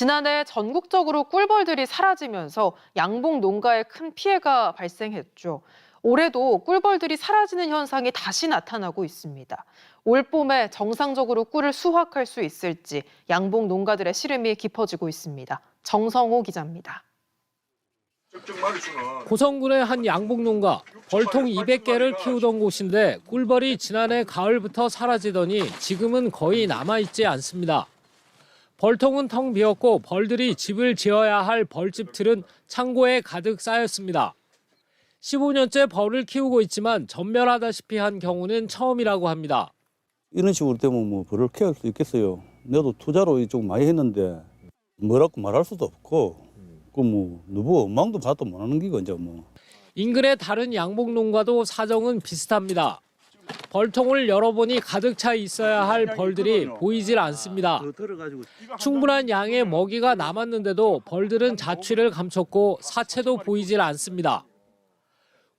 지난해 전국적으로 꿀벌들이 사라지면서 양봉 농가에 큰 피해가 발생했죠. 올해도 꿀벌들이 사라지는 현상이 다시 나타나고 있습니다. 올 봄에 정상적으로 꿀을 수확할 수 있을지 양봉 농가들의 시름이 깊어지고 있습니다. 정성호 기자입니다. 고성군의 한 양봉 농가, 벌통 200개를 키우던 곳인데 꿀벌이 지난해 가을부터 사라지더니 지금은 거의 남아있지 않습니다. 벌통은 텅 비었고 벌들이 집을 지어야 할 벌집틀은 창고에 가득 쌓였습니다. 15년째 벌을 키우고 있지만 전멸하다시피 한 경우는 처음이라고 합니다. 이런 식으로 되면 뭐 벌을 키울 수 있겠어요. 나도 투자로 좀 많이 했는데 뭐라고 말할 수도 없고 그 뭐 누구 엉망도 봐도 못하는 기고 이제 뭐. 인근의 다른 양봉 농가도 사정은 비슷합니다. 벌통을 열어보니 가득 차 있어야 할 벌들이 보이질 않습니다. 충분한 양의 먹이가 남았는데도 벌들은 자취를 감췄고 사체도 보이질 않습니다.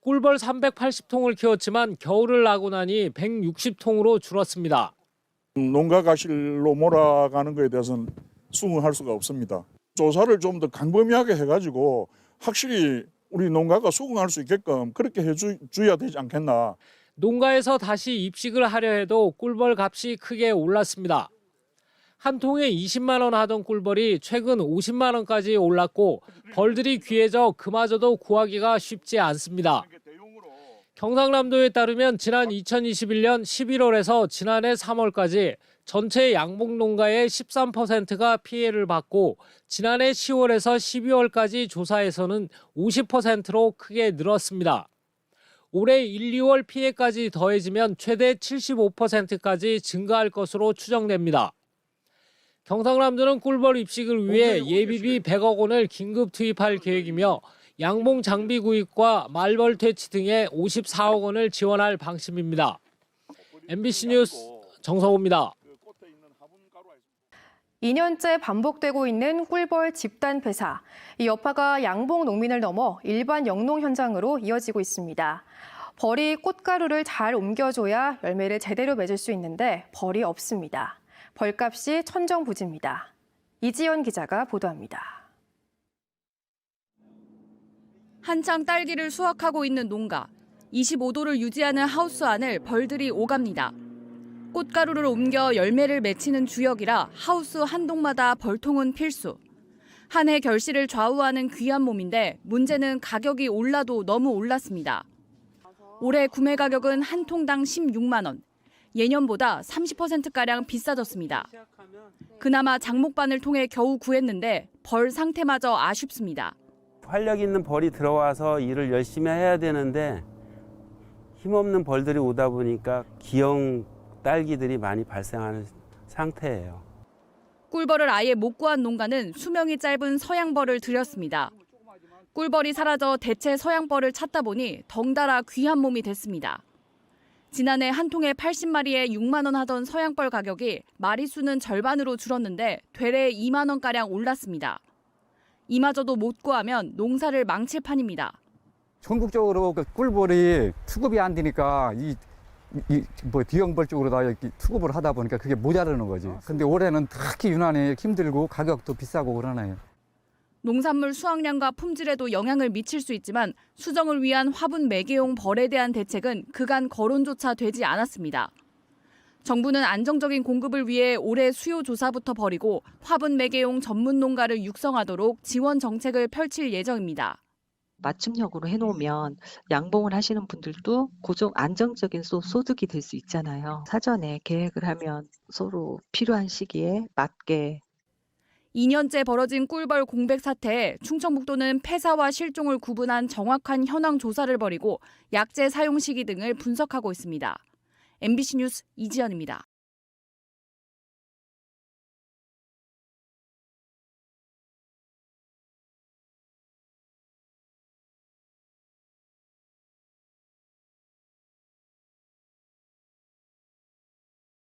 꿀벌 380통을 키웠지만 겨울을 나고 나니 160통으로 줄었습니다. 농가 가실로 몰아가는 것에 대해서는 수긍할 수가 없습니다. 조사를 좀 더 광범위하게 해가지고 확실히 우리 농가가 수긍할 수 있게끔 그렇게 해줘야 되지 않겠나. 농가에서 다시 입식을 하려 해도 꿀벌 값이 크게 올랐습니다. 한 통에 20만 원 하던 꿀벌이 최근 50만 원까지 올랐고 벌들이 귀해져 그마저도 구하기가 쉽지 않습니다. 경상남도에 따르면 지난 2021년 11월에서 지난해 3월까지 전체 양봉 농가의 13%가 피해를 받고 지난해 10월에서 12월까지 조사에서는 50%로 크게 늘었습니다. 올해 1, 2월 피해까지 더해지면 최대 75%까지 증가할 것으로 추정됩니다. 경상남도는 꿀벌 입식을 위해 예비비 100억 원을 긴급 투입할 계획이며 양봉 장비 구입과 말벌 퇴치 등에 54억 원을 지원할 방침입니다. MBC 뉴스 정성호입니다. 2년째 반복되고 있는 꿀벌 집단 폐사. 이 여파가 양봉 농민을 넘어 일반 영농 현장으로 이어지고 있습니다. 벌이 꽃가루를 잘 옮겨줘야 열매를 제대로 맺을 수 있는데 벌이 없습니다. 벌값이 천정부지입니다. 이지연 기자가 보도합니다. 한창 딸기를 수확하고 있는 농가. 25도를 유지하는 하우스 안을 벌들이 오갑니다. 꽃가루를 옮겨 열매를 맺히는 주역이라 하우스 한 동마다 벌통은 필수. 한 해 결실을 좌우하는 귀한 몸인데 문제는 가격이 올라도 너무 올랐습니다. 올해 구매 가격은 한 통당 16만 원. 예년보다 30%가량 비싸졌습니다. 그나마 장목반을 통해 겨우 구했는데 벌 상태마저 아쉽습니다. 활력 있는 벌이 들어와서 일을 열심히 해야 되는데 힘없는 벌들이 오다 보니까 기형 딸기들이 많이 발생하는 상태예요. 꿀벌을 아예 못 구한 농가는 수명이 짧은 서양벌을 들였습니다. 꿀벌이 사라져 대체 서양벌을 찾다 보니 덩달아 귀한 몸이 됐습니다. 지난해 한 통에 80마리에 6만 원 하던 서양벌 가격이 마리수는 절반으로 줄었는데 되레 2만 원가량 올랐습니다. 이마저도 못 구하면 농사를 망칠 판입니다. 전국적으로 꿀벌이 수급이 안 되니까 비형벌 쪽으로 다 이렇게 수급을 하다 보니까 그게 모자라는 거지. 근데 올해는 특히 유난히 힘들고 가격도 비싸고 그러네요. 농산물 수확량과 품질에도 영향을 미칠 수 있지만 수정을 위한 화분 매개용 벌에 대한 대책은 그간 거론조차 되지 않았습니다. 정부는 안정적인 공급을 위해 올해 수요 조사부터 벌이고 화분 매개용 전문 농가를 육성하도록 지원 정책을 펼칠 예정입니다. 맞춤형으로 해놓으면 양봉을 하시는 분들도 고정 안정적인 소득이 될 수 있잖아요. 사전에 계획을 하면 서로 필요한 시기에 맞게. 2년째 벌어진 꿀벌 공백 사태에 충청북도는 폐사와 실종을 구분한 정확한 현황 조사를 벌이고 약재 사용 시기 등을 분석하고 있습니다. MBC 뉴스 이지연입니다.